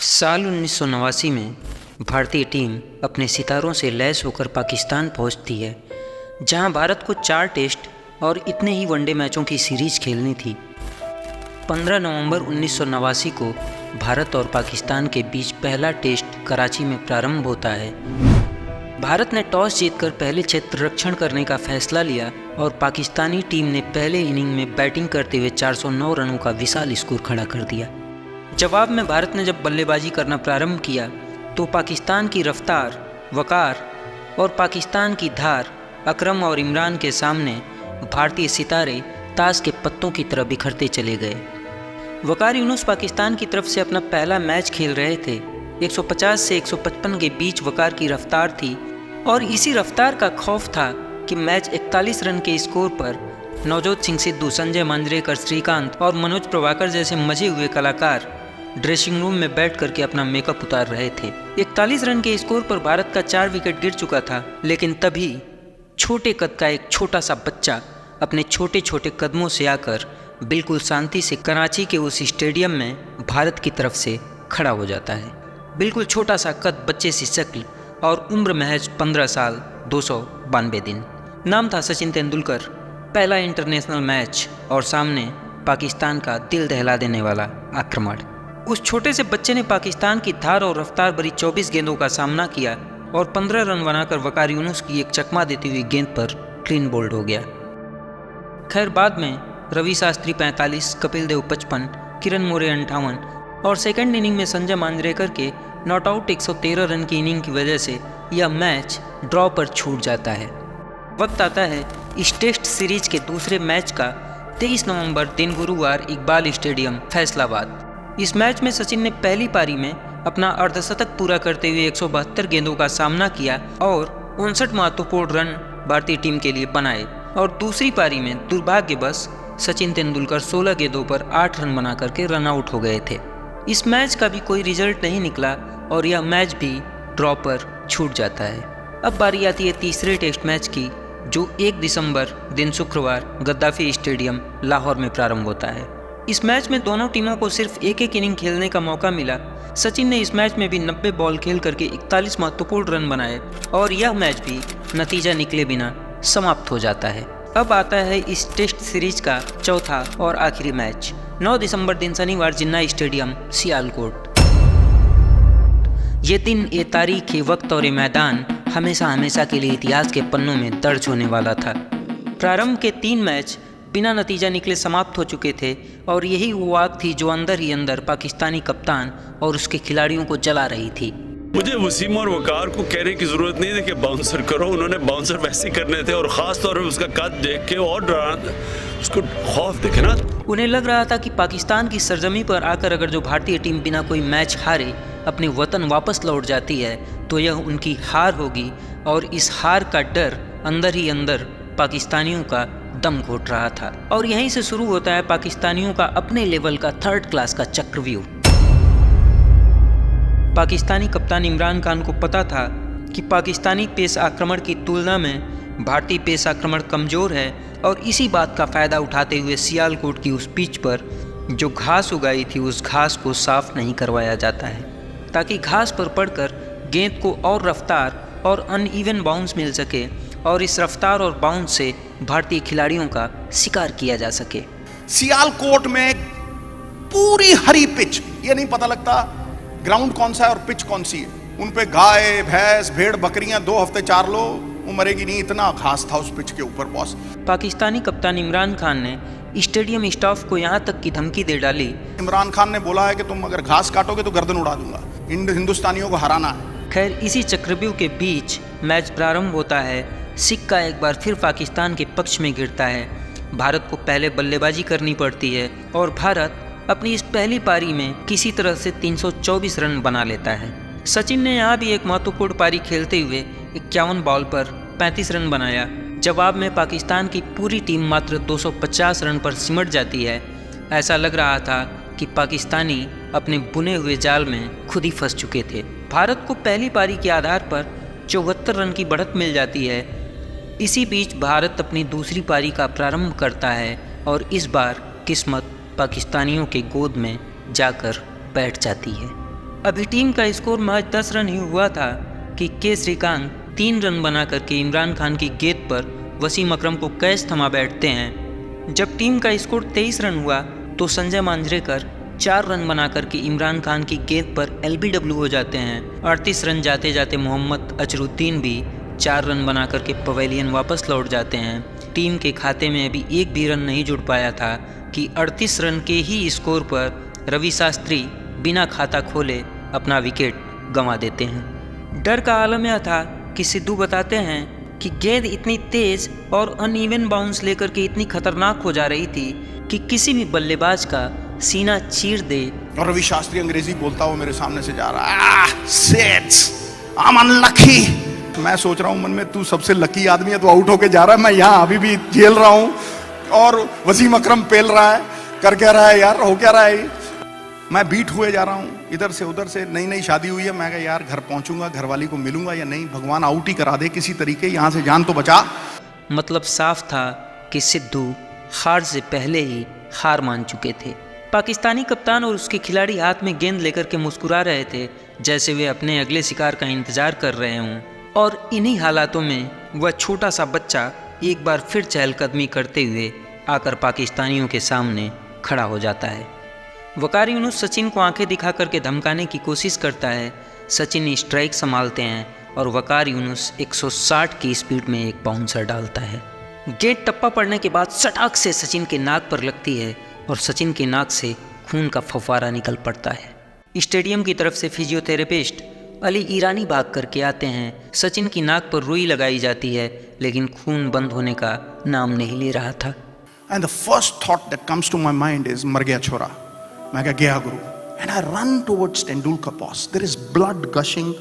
साल 1989 में भारतीय टीम अपने सितारों से लैस होकर पाकिस्तान पहुंचती है, जहां भारत को 4 टेस्ट और इतने ही वनडे मैचों की सीरीज खेलनी थी। 15 नवंबर 1989 को भारत और पाकिस्तान के बीच पहला टेस्ट कराची में प्रारंभ होता है। भारत ने टॉस जीतकर पहले क्षेत्र रक्षण करने का फैसला लिया और पाकिस्तानी टीम ने पहले इनिंग में बैटिंग करते हुए 409 रनों का विशाल स्कोर खड़ा कर दिया। जवाब में भारत ने जब बल्लेबाजी करना प्रारंभ किया तो पाकिस्तान की रफ्तार, वकार और पाकिस्तान की धार अकरम और इमरान के सामने भारतीय सितारे ताश के पत्तों की तरह बिखरते चले गए। वकार यूनुस पाकिस्तान की तरफ से अपना पहला मैच खेल रहे थे। 150 से 155 के बीच वकार की रफ्तार थी और इसी रफ्तार का खौफ था कि मैच 41 रन के स्कोर पर नवजोत सिंह सिद्धू, संजय मांजरेकर, श्रीकांत और मनोज प्रभाकर जैसे मजे हुए कलाकार ड्रेसिंग रूम में बैठ करके अपना मेकअप उतार रहे थे। 41 रन के स्कोर पर भारत का 4 विकेट गिर चुका था, लेकिन तभी छोटे कद का एक छोटा सा बच्चा अपने छोटे छोटे कदमों से आकर बिल्कुल शांति से कराची के उस स्टेडियम में भारत की तरफ से खड़ा हो जाता है। बिल्कुल छोटा सा कद, बच्चे सी शक्ल और उम्र महज 15 साल 292 दिन। नाम था सचिन तेंदुलकर। पहला इंटरनेशनल मैच और सामने पाकिस्तान का दिल दहला देने वाला आक्रमण। उस छोटे से बच्चे ने पाकिस्तान की धार और रफ्तार भरी 24 गेंदों का सामना किया और 15 रन बनाकर वकार यूनुस की एक चकमा देती हुई गेंद पर क्लीन बोल्ड हो गया। खैर, बाद में रवि शास्त्री 45, कपिल देव 55, किरण मोरे 58 और सेकंड इनिंग में संजय मांजरेकर के नॉट आउट 113 रन की इनिंग की वजह से यह मैच ड्रॉ पर छूट जाता है। वक्त आता है इस टेस्ट सीरीज के दूसरे मैच का। 23 नवंबर दिन गुरुवार, इकबाल स्टेडियम, फैसलाबाद। इस मैच में सचिन ने पहली पारी में अपना अर्धशतक पूरा करते हुए 172 गेंदों का सामना किया और 59 महत्वपूर्ण रन भारतीय टीम के लिए बनाए और दूसरी पारी में दुर्भाग्यवश सचिन तेंदुलकर 16 गेंदों पर 8 रन बना करके रन आउट हो गए थे। इस मैच का भी कोई रिजल्ट नहीं निकला और यह मैच भी ड्रॉ पर छूट जाता है। अब बारी आती है तीसरे टेस्ट मैच की, जो 1 दिसंबर दिन शुक्रवार गद्दाफी स्टेडियम, लाहौर में प्रारंभ होता है। इस मैच में दोनों टीमों को सिर्फ एक इनिंग खेलने का मौका मिला। सचिन ने इस मैच में भी 90 बॉल खेल करके 41 महत्वपूर्ण रन बनाए और यह मैच भी नतीजा निकले बिना समाप्त हो जाता है। अब आता है इस टेस्ट सीरीज का चौथा और आखिरी मैच। 9 दिसंबर दिन शनिवार, जिन्ना स्टेडियम, सियालकोट। ये दिन, ये तारीख, ये वक्त और ये मैदान हमेशा हमेशा के लिए इतिहास के पन्नों में दर्ज होने वाला था। प्रारंभ के 3 मैच बिना नतीजा निकले समाप्त हो चुके थे और यही वो आग थी जो अंदर ही अंदर पाकिस्तानी कप्तान और उसके खिलाड़ियों को जला रही थी। मुझे वसीम और वकार को कहने की जरूरत नहीं थी कि बाउंसर करो, उन्होंने बाउंसर वैसे करने थे और ख़ास तौर पर उसका कद देख के और डराना, उसको खौफ देखे ना। उन्हें लग रहा था कि पाकिस्तान की सरजमी पर आकर अगर जो भारतीय टीम बिना कोई मैच हारे अपने वतन वापस लौट जाती है तो यह उनकी हार होगी और इस हार का डर अंदर ही अंदर पाकिस्तानियों का दम घोट रहा था। और यहीं से शुरू होता है पाकिस्तानियों का अपने लेवल का 3rd क्लास का चक्रव्यूह। पाकिस्तानी कप्तान इमरान खान को पता था कि पाकिस्तानी पेस आक्रमण की तुलना में भारतीय पेस आक्रमण कमज़ोर है और इसी बात का फ़ायदा उठाते हुए सियालकोट की उस पिच पर जो घास उगाई थी उस घास को साफ नहीं करवाया जाता है, ताकि घास पर पड़कर गेंद को और रफ्तार और अनइवन बाउंस मिल सके और इस रफ्तार और बाउंस से भारतीय खिलाड़ियों का शिकार किया जा सके। सियालकोट में पूरी हरी पिच, ये नहीं पता लगता ग्राउंड कौन सा है और पिच कौन सी है। उन पे गाय, भैंस, भेड़, बकरियां 2 हफ्ते चार लो, वो मरेगी नहीं, इतना घास था उस पिच के ऊपर बॉस। पाकिस्तानी कप्तान इमरान खान ने स्टेडियम स्टाफ को यहाँ तक की धमकी दे डाली। इमरान खान ने बोला है कि तुम अगर घास काटोगे तो गर्दन उड़ा दूंगा, हिंदुस्तानियों को हराना है। खैर, इसी चक्रव्यूह के बीच मैच प्रारंभ होता है। सिक्का एक बार फिर पाकिस्तान के पक्ष में गिरता है। भारत को पहले बल्लेबाजी करनी पड़ती है और भारत अपनी इस पहली पारी में किसी तरह से 324 रन बना लेता है। सचिन ने यहाँ भी एक महत्वपूर्ण पारी खेलते हुए 51 बॉल पर 35 रन बनाया। जवाब में पाकिस्तान की पूरी टीम मात्र 250 रन पर सिमट जाती है। ऐसा लग रहा था कि पाकिस्तानी अपने बुने हुए जाल में खुद ही फंस चुके थे। भारत को पहली पारी के आधार पर 74 रन की बढ़त मिल जाती है। इसी बीच भारत अपनी दूसरी पारी का प्रारंभ करता है और इस बार किस्मत पाकिस्तानियों के गोद में जाकर बैठ जाती है। अभी टीम का स्कोर महज 10 रन ही हुआ था कि के श्रीकांत 3 रन बना करके इमरान खान की गेंद पर वसीम अकरम को कैच थमा बैठते हैं। जब टीम का स्कोर 23 रन हुआ तो संजय मांजरेकर 4 रन बना करके इमरान खान की गेंद पर LBW हो जाते हैं। 38 रन जाते जाते मोहम्मद अजरुद्दीन भी 4 रन बना करके पवेलियन वापस लौट जाते हैं। टीम के खाते में अभी एक भी रन नहीं जुड़ पाया था कि 38 रन के ही स्कोर पर रवि शास्त्री बिना खाता खोले अपना विकेट गंवा देते हैं। डर का आलम यह था कि सिद्धू बताते हैं कि गेंद इतनी तेज और अनइवन बाउंस लेकर के इतनी खतरनाक हो जा रही थी कि किसी भी बल्लेबाज का सीना चीर दे। और रवि शास्त्री अंग्रेजी बोलता हुआ मेरे सामने से जा रहा है, I'm unlucky। मैं सोच रहा हूं मन में, तू सबसे लकी आदमी है, तू आउट होके जा रहा है, मैं यहाँ अभी भी झेल रहा हूं और वसीम अकरम पेल रहा है, कर क्या रहा है यार, हो क्या रहा है। मैं बीट हुए जा रहा हूँ इधर से उधर से। नई नई शादी हुई है, मैं कहा यार घर पहुंचूंगा, घरवाली को मिलूंगा या नहीं, भगवान आउट ही करा दे किसी तरीके, यहाँ से जान तो बचा। मतलब साफ था कि सिद्धू हार से पहले ही हार मान चुके थे। पाकिस्तानी कप्तान और उसके खिलाड़ी हाथ में गेंद लेकर के मुस्कुरा रहे थे जैसे वे अपने अगले शिकार का इंतजार कर रहे हों। और इन्हीं हालातों में वह छोटा सा बच्चा एक बार फिर चहलकदमी करते हुए आकर पाकिस्तानियों के सामने खड़ा हो जाता है। वकार यूनुस सचिन को आंखें दिखा करके धमकाने की कोशिश करता है। सचिन स्ट्राइक संभालते हैं और वकार यूनुस 160 की स्पीड में एक बाउंसर डालता है। गेंद टप्पा पड़ने के बाद सटाक से सचिन के नाक पर लगती है और सचिन के नाक से खून का फव्वारा निकल पड़ता है। स्टेडियम की तरफ से फिजियोथेरेपिस्ट अली ईरानी भाग करके आते हैं। सचिन की नाक पर रुई लगाई जाती है लेकिन खून बंद होने का नाम नहीं ले रहा था। And the first thought that comes to my mind is मर गया छोरा। मैं कहा गया गुरु। And I run towards Tendulkar boss. There is blood gushing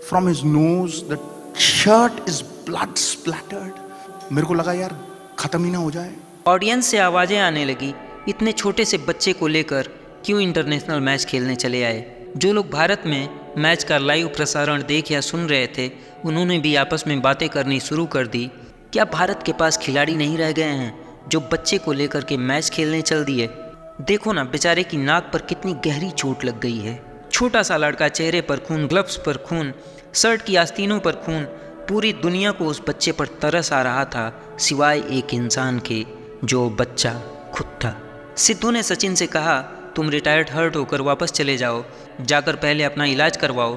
from his nose, the shirt is blood splattered. मेरे को लगा यार खत्म ही ना हो जाए। ऑडियंस से आवाजें आने लगी, इतने छोटे से बच्चे को लेकर क्यों इंटरनेशनल मैच खेलने चले आए। जो लोग भारत में मैच का लाइव प्रसारण देख या सुन रहे थे उन्होंने भी आपस में बातें करनी शुरू कर दी। क्या भारत के पास खिलाड़ी नहीं रह गए हैं जो बच्चे को लेकर के मैच खेलने चल दिए। देखो ना बेचारे की नाक पर कितनी गहरी चोट लग गई है। छोटा सा लड़का, चेहरे पर खून, ग्लव्स पर खून, शर्ट की आस्तीनों पर खून। पूरी दुनिया को उस बच्चे पर तरस आ रहा था सिवाय एक इंसान के, जो बच्चा खुद था। सिद्धू ने सचिन से कहा तुम रिटायर्ड हर्ट होकर वापस चले जाओ, जाकर पहले अपना इलाज करवाओ।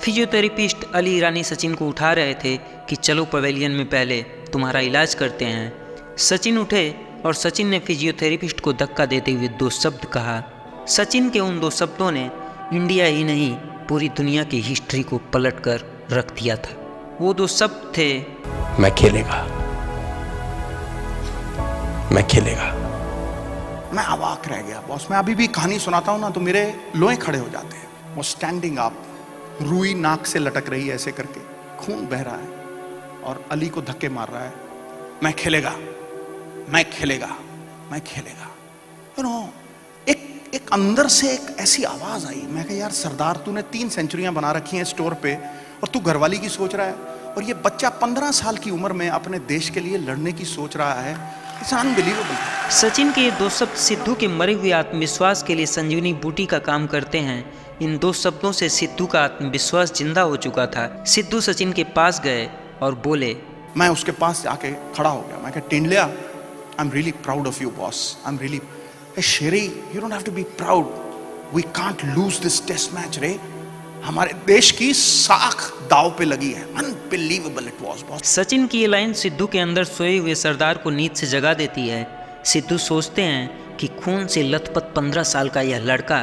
फिजियोथेरेपिस्ट अली ईरानी सचिन को उठा रहे थे कि चलो पवेलियन में पहले तुम्हारा इलाज करते हैं। सचिन उठे और सचिन ने फिजियोथेरेपिस्ट को धक्का देते हुए 2 शब्द कहा। सचिन के उन 2 शब्दों ने इंडिया ही नहीं पूरी दुनिया की हिस्ट्री को पलट कर रख दिया था। वो 2 शब्द थे, मैं खेलेगा, मैं खेलेगा। मैं अवाक रह गया बॉस। मैं अभी भी कहानी सुनाता हूं ना तो मेरे लोहे खड़े हो जाते हैं। वो स्टैंडिंग अप, रुई नाक से लटक रही है ऐसे करके, खून बह रहा है और अली को धक्के मार रहा है। मैं खेलेगा, मैं खेलेगा, मैं खेलेगा। यू नो, एक अंदर से एक ऐसी आवाज आई। मैं कहा यार सरदार, तूने 3 सेंचुरियां बना रखी हैं स्टोर पे और तू घरवाली की सोच रहा है, और ये बच्चा 15 साल की उम्र में अपने देश के लिए लड़ने की सोच रहा है। It's unbelievable. सचिन के ये 2 शब्द सिद्धू के मरे हुए आत्मविश्वास के लिए संजीवनी बूटी का काम करते हैं। इन 2 शब्दों से सिद्धू का आत्मविश्वास जिंदा हो चुका था। सिद्धू सचिन के पास गए और बोले। मैं उसके पास जाके खड़ा हो गया। मैं कहा टेंडलिया, I am really proud of you boss. I am really sorry, you don't have to be proud, we can't lose this test match रे। हमारे देश की साख दाव पे लगी है। Unbelievable it was boss. Sachin की ये लाइन सिद्धू के अंदर सोए हुए सरदार को नींद से जगा देती है। सिद्धू सोचते हैं कि खून से लथपथ 15 साल का यह लड़का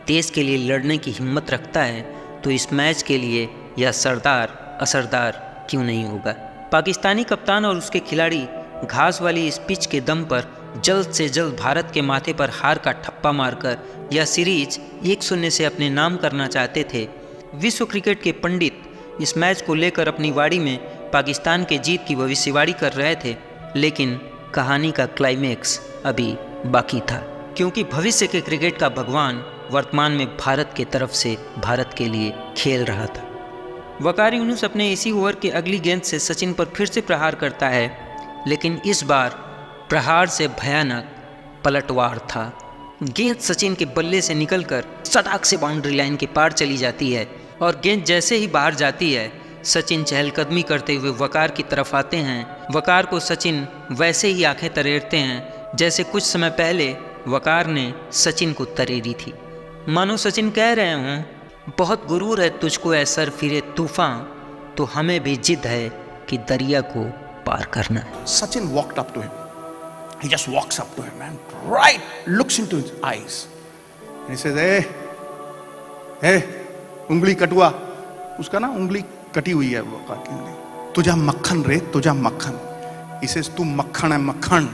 देश के लिए लड़ने की हिम्मत रखता है तो इस मैच के लिए यह सरदार असरदार क्यों नहीं होगा। पाकिस्तानी कप्तान और उसके खिलाड़ी घास वाली इस पिच के दम पर जल्द से जल्द भारत के माथे पर हार का ठप्पा मारकर यह सीरीज 1-0 से अपने नाम करना चाहते थे। विश्व क्रिकेट के पंडित इस मैच को लेकर अपनी वाड़ी में पाकिस्तान के जीत की भविष्यवाणी कर रहे थे, लेकिन कहानी का क्लाइमेक्स अभी बाकी था, क्योंकि भविष्य के क्रिकेट का भगवान वर्तमान में भारत के तरफ से भारत के लिए खेल रहा था। वकार यूनुस अपने इसी ओवर के अगली गेंद से सचिन पर फिर से प्रहार करता है, लेकिन इस बार प्रहार से भयानक पलटवार था। गेंद सचिन के बल्ले से निकलकर सटाक से बाउंड्री लाइन के पार चली जाती है और गेंद जैसे ही बाहर जाती है सचिन चहलकदमी करते हुए वकार की तरफ आते हैं। वकार को सचिन वैसे ही आंखें तरेरते हैं जैसे कुछ समय पहले वकार ने सचिन को तरेरी थी। मानो सचिन कह रहे हों, बहुत गुरूर है तुझको ऐ सर फिरे तूफान, तो हमें भी जिद है कि दरिया को पार करना है। Sachin walked up to him. He just walks up to him and looks into his eyes. And he says, hey, उंगली कटुआ। उसका ना उंगली कटी हुई है वो की उंगली। तुझा मक्खन रे, तुझा मक्खन। He says, तू मक्खन है मक्खन।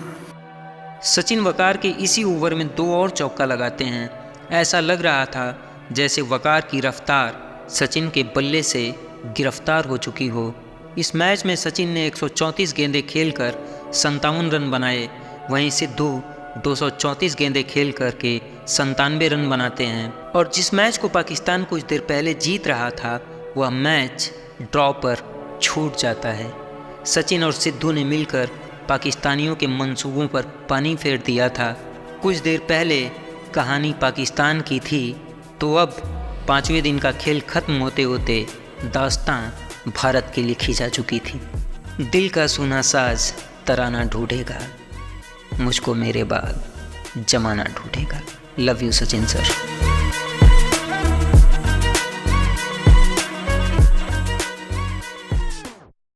सचिन वकार के इसी ओवर में 2 और चौका लगाते हैं। ऐसा लग रहा था जैसे वकार की रफ्तार सचिन के बल्ले से गिरफ्तार हो चुकी हो। इस मैच में सचिन ने 134 गेंदें खेलकर 57 रन बनाए, वहीं सिद्धू 234 गेंदें खेल करके 97 रन बनाते हैं। और जिस मैच को पाकिस्तान कुछ देर पहले जीत रहा था वह मैच ड्रॉ पर छूट जाता है। सचिन और सिद्धू ने मिलकर पाकिस्तानियों के मंसूबों पर पानी फेर दिया था। कुछ देर पहले कहानी पाकिस्तान की थी, तो अब 5वें दिन का खेल खत्म होते होते दास्तां भारत की लिखी जा चुकी थी। दिल का सुना साज तराना ढूंढेगा, मुझको मेरे बाद जमाना ढूंढेगा। Love you Sachin sir.